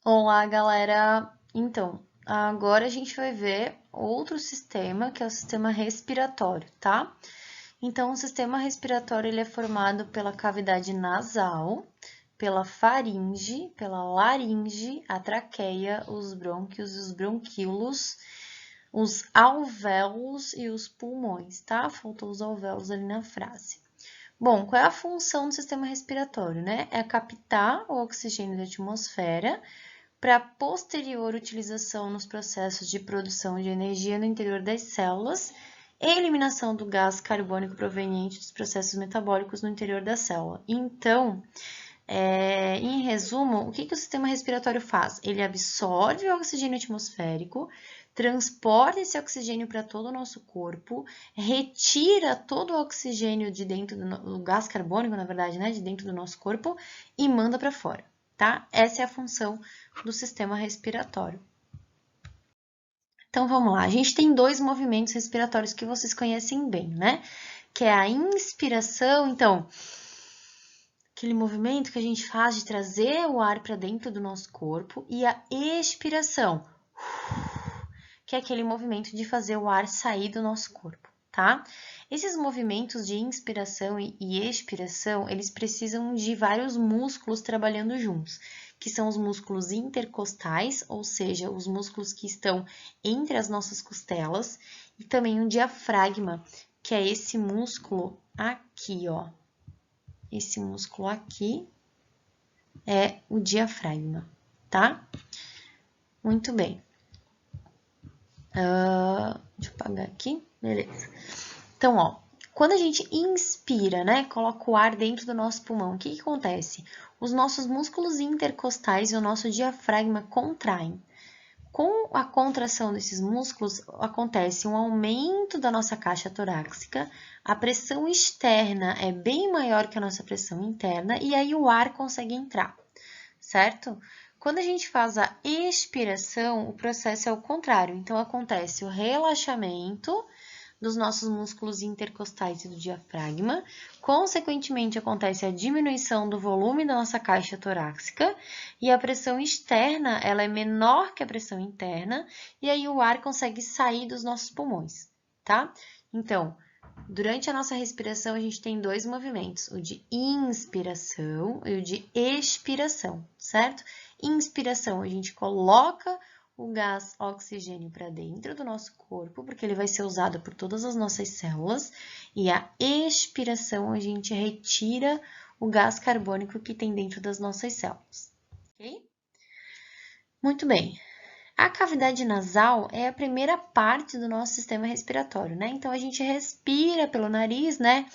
Olá, galera! Então, agora a gente vai ver outro sistema, que é o sistema respiratório, tá? Então, o sistema respiratório ele é formado pela cavidade nasal, pela faringe, pela laringe, a traqueia, os brônquios, os bronquíolos, os alvéolos e os pulmões, tá? Faltou os alvéolos ali na frase. Bom, qual é a função do sistema respiratório, né? É captar o oxigênio da atmosfera para posterior utilização nos processos de produção de energia no interior das células e eliminação do gás carbônico proveniente dos processos metabólicos no interior da célula. Então, em resumo, o que o sistema respiratório faz? Ele absorve o oxigênio atmosférico, transporta esse oxigênio para todo o nosso corpo, retira todo o oxigênio de dentro do gás carbônico, na verdade, né, de dentro do nosso corpo e manda para fora, tá? Essa é a função do sistema respiratório. Então vamos lá, a gente tem dois movimentos respiratórios que vocês conhecem bem, né? Que é a inspiração, então, aquele movimento que a gente faz de trazer o ar para dentro do nosso corpo, e a expiração, que é aquele movimento de fazer o ar sair do nosso corpo, tá? Esses movimentos de inspiração e expiração, eles precisam de vários músculos trabalhando juntos, que são os músculos intercostais, ou seja, os músculos que estão entre as nossas costelas, e também um diafragma, que é esse músculo aqui, ó. Esse músculo aqui é o diafragma, tá? Muito bem. Deixa eu apagar aqui. Beleza. Então, ó, quando a gente inspira, né, coloca o ar dentro do nosso pulmão, o que acontece? Os nossos músculos intercostais e o nosso diafragma contraem. Com a contração desses músculos, acontece um aumento da nossa caixa torácica, a pressão externa é bem maior que a nossa pressão interna, e aí o ar consegue entrar, certo? Quando a gente faz a expiração, o processo é o contrário. Então, acontece o relaxamento dos nossos músculos intercostais e do diafragma. Consequentemente, acontece a diminuição do volume da nossa caixa torácica e a pressão externa ela é menor que a pressão interna e aí o ar consegue sair dos nossos pulmões, tá? Então, durante a nossa respiração, a gente tem dois movimentos, o de inspiração e o de expiração, certo? Inspiração, a gente coloca o gás oxigênio para dentro do nosso corpo, porque ele vai ser usado por todas as nossas células, e a expiração, a gente retira o gás carbônico que tem dentro das nossas células, ok? Muito bem. A cavidade nasal é a primeira parte do nosso sistema respiratório, né? Então, a gente respira pelo nariz, né?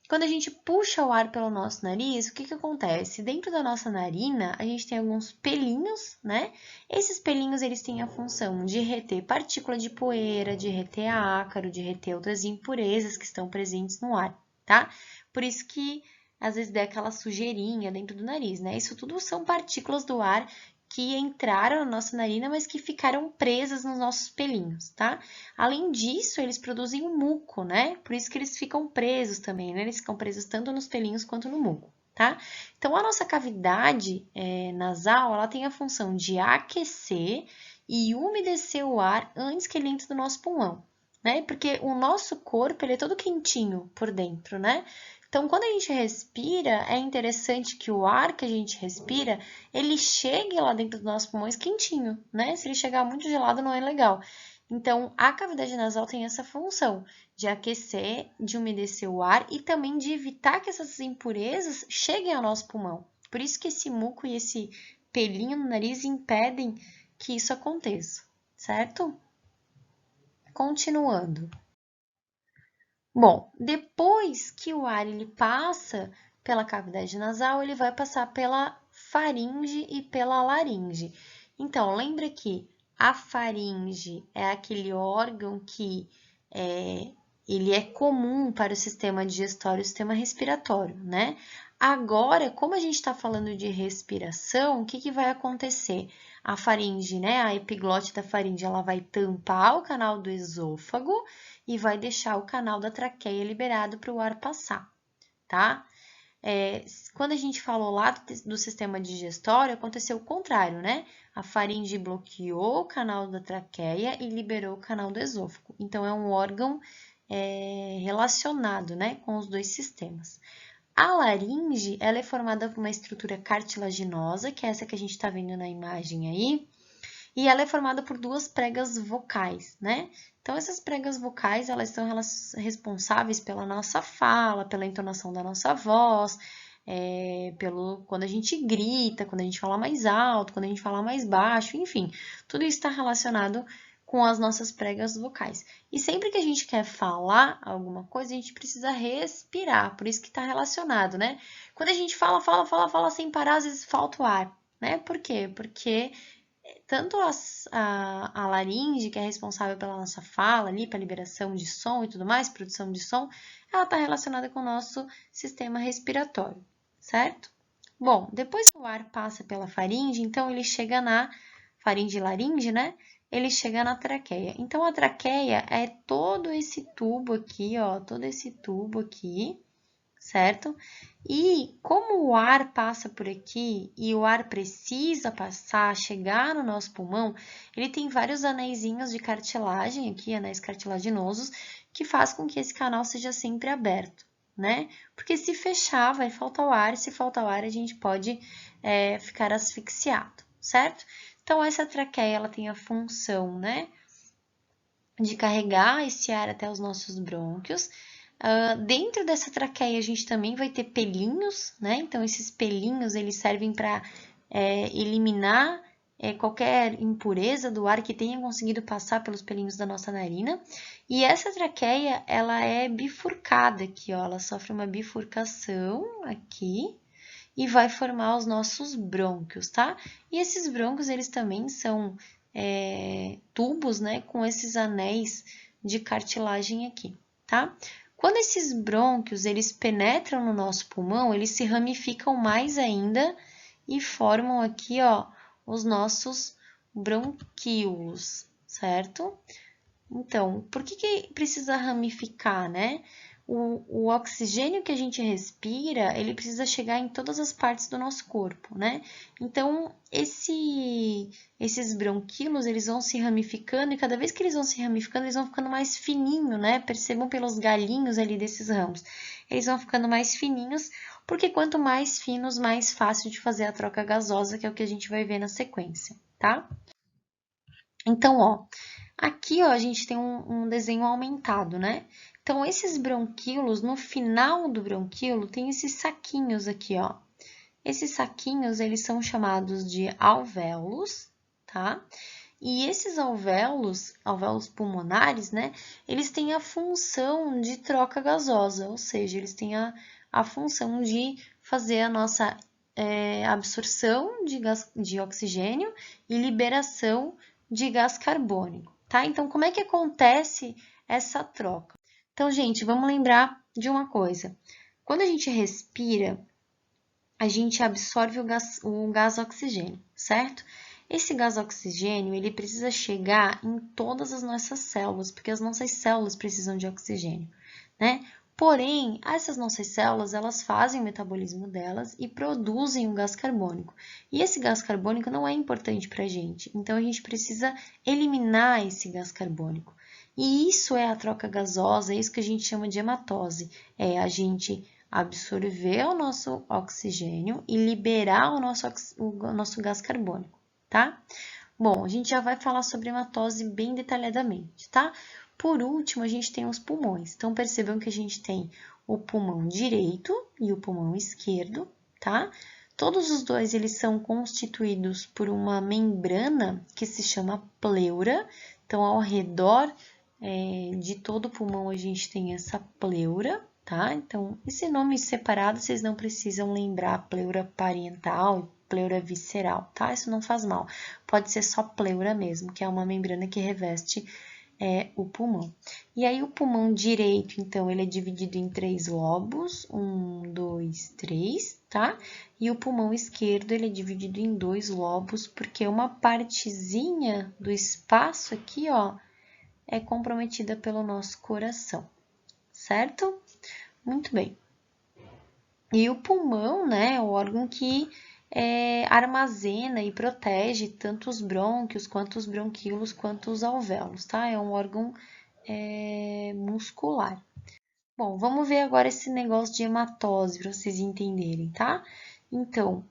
Quando a gente puxa o ar pelo nosso nariz, o que acontece? Dentro da nossa narina, a gente tem alguns pelinhos, né? Esses pelinhos, eles têm a função de reter partícula de poeira, de reter ácaro, de reter outras impurezas que estão presentes no ar, tá? Por isso que, às vezes, dá aquela sujeirinha dentro do nariz, né? Isso tudo são partículas do ar que entraram na nossa narina, mas que ficaram presas nos nossos pelinhos, tá? Além disso, eles produzem o muco, né? Por isso que eles ficam presos também, né? Eles ficam presos tanto nos pelinhos quanto no muco, tá? Então, a nossa cavidade nasal, ela tem a função de aquecer e umedecer o ar antes que ele entre no nosso pulmão, né? Porque o nosso corpo, ele é todo quentinho por dentro, né? Então, quando a gente respira, é interessante que o ar que a gente respira, ele chegue lá dentro dos nossos pulmões quentinho, né? Se ele chegar muito gelado, não é legal. Então, a cavidade nasal tem essa função de aquecer, de umedecer o ar e também de evitar que essas impurezas cheguem ao nosso pulmão. Por isso que esse muco e esse pelinho no nariz impedem que isso aconteça, certo? Continuando. Bom, depois que o ar ele passa pela cavidade nasal, ele vai passar pela faringe e pela laringe. Então, lembra que a faringe é aquele órgão que ele é comum para o sistema digestório e o sistema respiratório, né? Agora, como a gente está falando de respiração, o que vai acontecer? A faringe, né? A epiglote da faringe, ela vai tampar o canal do esôfago e vai deixar o canal da traqueia liberado para o ar passar, tá? quando a gente falou lá do sistema digestório, aconteceu o contrário, né? A faringe bloqueou o canal da traqueia e liberou o canal do esôfago. Então, é um órgão relacionado, né, com os dois sistemas. A laringe, ela é formada por uma estrutura cartilaginosa, que é essa que a gente está vendo na imagem aí, e ela é formada por duas pregas vocais, né? Então, essas pregas vocais, elas são responsáveis pela nossa fala, pela entonação da nossa voz, quando a gente grita, quando a gente fala mais alto, quando a gente fala mais baixo, enfim, tudo isso está relacionado com as nossas pregas vocais. E sempre que a gente quer falar alguma coisa, a gente precisa respirar, por isso que está relacionado, né? Quando a gente fala sem parar, às vezes falta o ar, né? Por quê? Porque tanto a laringe, que é responsável pela nossa fala ali, para liberação de som e tudo mais, produção de som, ela está relacionada com o nosso sistema respiratório, certo? Bom, depois que o ar passa pela faringe, então ele chega na faringe e laringe, né? Ele chega na traqueia. Então, a traqueia é todo esse tubo aqui, ó, todo esse tubo aqui, certo? E como o ar passa por aqui e o ar precisa passar, chegar no nosso pulmão, ele tem vários anéisinhos de cartilagem aqui, anéis cartilaginosos, que faz com que esse canal seja sempre aberto, né? Porque se fechar, vai faltar o ar, e se faltar o ar, a gente pode ficar asfixiado, certo? Então, essa traqueia, ela tem a função, né, de carregar esse ar até os nossos brônquios. Dentro dessa traqueia, a gente também vai ter pelinhos, né? Então, esses pelinhos, eles servem para eliminar qualquer impureza do ar que tenha conseguido passar pelos pelinhos da nossa narina. E essa traqueia, ela é bifurcada aqui, ó. Ela sofre uma bifurcação aqui e vai formar os nossos brônquios, tá? E esses brônquios, eles também são tubos, né, com esses anéis de cartilagem aqui, tá? Quando esses brônquios, eles penetram no nosso pulmão, eles se ramificam mais ainda e formam aqui, ó, os nossos bronquíolos, certo? Então, por que precisa ramificar, né? O oxigênio que a gente respira, ele precisa chegar em todas as partes do nosso corpo, né? Então, esses bronquíolos, eles vão se ramificando e cada vez que eles vão se ramificando, eles vão ficando mais fininho, né? Percebam pelos galinhos ali desses ramos. Eles vão ficando mais fininhos, porque quanto mais finos, mais fácil de fazer a troca gasosa, que é o que a gente vai ver na sequência, tá? Então, ó, aqui ó, a gente tem um desenho aumentado, né? Então, esses bronquíolos, no final do bronquíolo, tem esses saquinhos aqui, ó. Esses saquinhos, eles são chamados de alvéolos, tá? E esses alvéolos pulmonares, né? Eles têm a função de troca gasosa, ou seja, eles têm a função de fazer a nossa absorção de oxigênio e liberação de gás carbônico, tá? Então, como é que acontece essa troca? Então, gente, vamos lembrar de uma coisa. Quando a gente respira, a gente absorve o gás oxigênio, certo? Esse gás oxigênio, ele precisa chegar em todas as nossas células, porque as nossas células precisam de oxigênio, né? Porém, essas nossas células, elas fazem o metabolismo delas e produzem o gás carbônico. E esse gás carbônico não é importante para a gente, então a gente precisa eliminar esse gás carbônico. E isso é a troca gasosa, é isso que a gente chama de hematose, é a gente absorver o nosso oxigênio e liberar o nosso gás carbônico, tá? Bom, a gente já vai falar sobre hematose bem detalhadamente, tá? Por último, a gente tem os pulmões. Então, percebam que a gente tem o pulmão direito e o pulmão esquerdo, tá? Todos os dois, eles são constituídos por uma membrana que se chama pleura. Então, ao redor de todo o pulmão, a gente tem essa pleura, tá? Então, esse nome separado, vocês não precisam lembrar pleura parietal e pleura visceral, tá? Isso não faz mal. Pode ser só pleura mesmo, que é uma membrana que reveste o pulmão. E aí, o pulmão direito, então, ele é dividido em 3 lobos, 1, 2, 3, tá? E o pulmão esquerdo, ele é dividido em 2 lobos, porque uma partezinha do espaço aqui, ó, é comprometida pelo nosso coração, certo? Muito bem. E o pulmão, né, é o órgão que armazena e protege tanto os brônquios, quanto os bronquíolos, quanto os alvéolos, tá? É um órgão muscular. Bom, vamos ver agora esse negócio de hematose para vocês entenderem, tá? Então,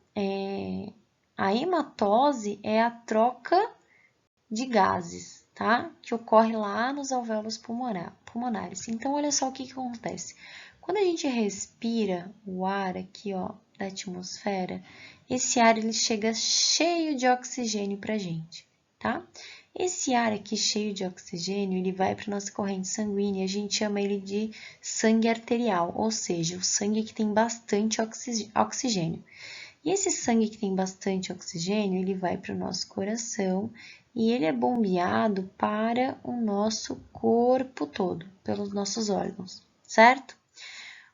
a hematose é a troca de gases, tá? Que ocorre lá nos alvéolos pulmonares. Então, olha só o que acontece. Quando a gente respira o ar aqui, ó, da atmosfera, esse ar ele chega cheio de oxigênio pra gente, tá? Esse ar aqui cheio de oxigênio, ele vai para nossa corrente sanguínea, a gente chama ele de sangue arterial, ou seja, o sangue que tem bastante oxigênio. E esse sangue que tem bastante oxigênio, ele vai para o nosso coração e ele é bombeado para o nosso corpo todo, pelos nossos órgãos, certo?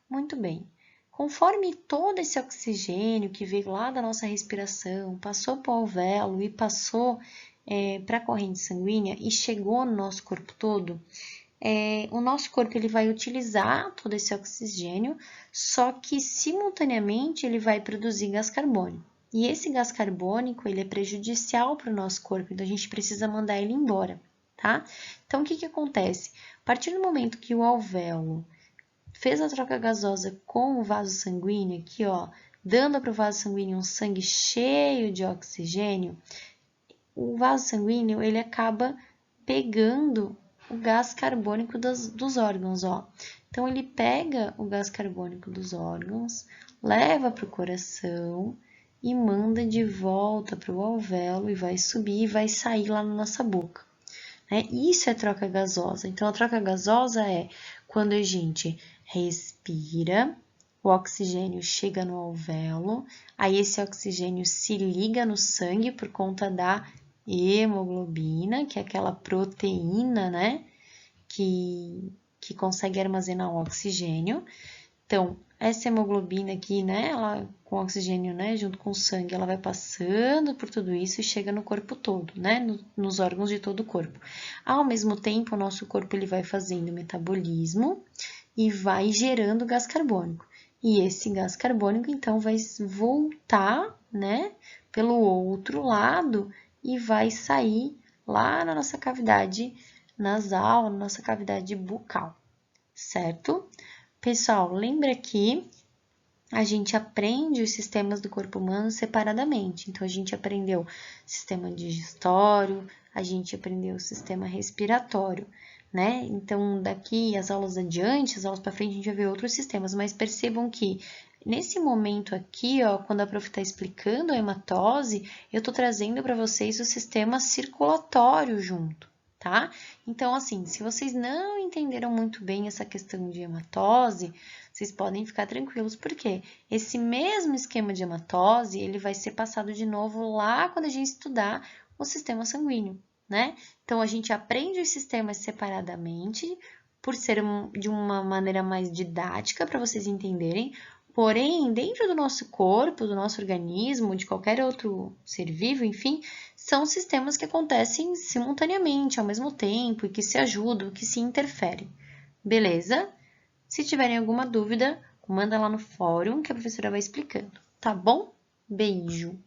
Muito bem. Conforme todo esse oxigênio que veio lá da nossa respiração, passou para o alvéolo e passou para a corrente sanguínea e chegou no nosso corpo todo, o nosso corpo ele vai utilizar todo esse oxigênio, só que simultaneamente ele vai produzir gás carbônico. E esse gás carbônico ele é prejudicial para o nosso corpo, então a gente precisa mandar ele embora, tá? Então o que acontece? A partir do momento que o alvéolo fez a troca gasosa com o vaso sanguíneo, aqui ó, dando para o vaso sanguíneo um sangue cheio de oxigênio, o vaso sanguíneo ele acaba pegando o gás carbônico dos órgãos, ó. Então, ele pega o gás carbônico dos órgãos, leva para o coração e manda de volta para o alvéolo e vai subir e vai sair lá na nossa boca. Isso é troca gasosa. Então, a troca gasosa é quando a gente respira, o oxigênio chega no alvéolo, aí esse oxigênio se liga no sangue por conta da hemoglobina, que é aquela proteína, né, que consegue armazenar o oxigênio. Então, essa hemoglobina aqui, né, ela com oxigênio, né, junto com o sangue, ela vai passando por tudo isso e chega no corpo todo, né, nos órgãos de todo o corpo. Ao mesmo tempo, o nosso corpo ele vai fazendo metabolismo e vai gerando gás carbônico. E esse gás carbônico, então, vai voltar, né, pelo outro lado e vai sair lá na nossa cavidade nasal, na nossa cavidade bucal, certo? Pessoal, lembra que a gente aprende os sistemas do corpo humano separadamente. Então, a gente aprendeu sistema digestório, a gente aprendeu o sistema respiratório, né? Então, daqui as aulas adiante, as aulas para frente, a gente vai ver outros sistemas, mas percebam que nesse momento aqui, ó, quando a prof está explicando a hematose, eu estou trazendo para vocês o sistema circulatório junto, tá? Então, assim, se vocês não entenderam muito bem essa questão de hematose, vocês podem ficar tranquilos, porque esse mesmo esquema de hematose, ele vai ser passado de novo lá quando a gente estudar o sistema sanguíneo, né? Então, a gente aprende os sistemas separadamente, por ser de uma maneira mais didática, para vocês entenderem, porém, dentro do nosso corpo, do nosso organismo, de qualquer outro ser vivo, enfim, são sistemas que acontecem simultaneamente, ao mesmo tempo, e que se ajudam, que se interferem. Beleza? Se tiverem alguma dúvida, manda lá no fórum que a professora vai explicando, tá bom? Beijo!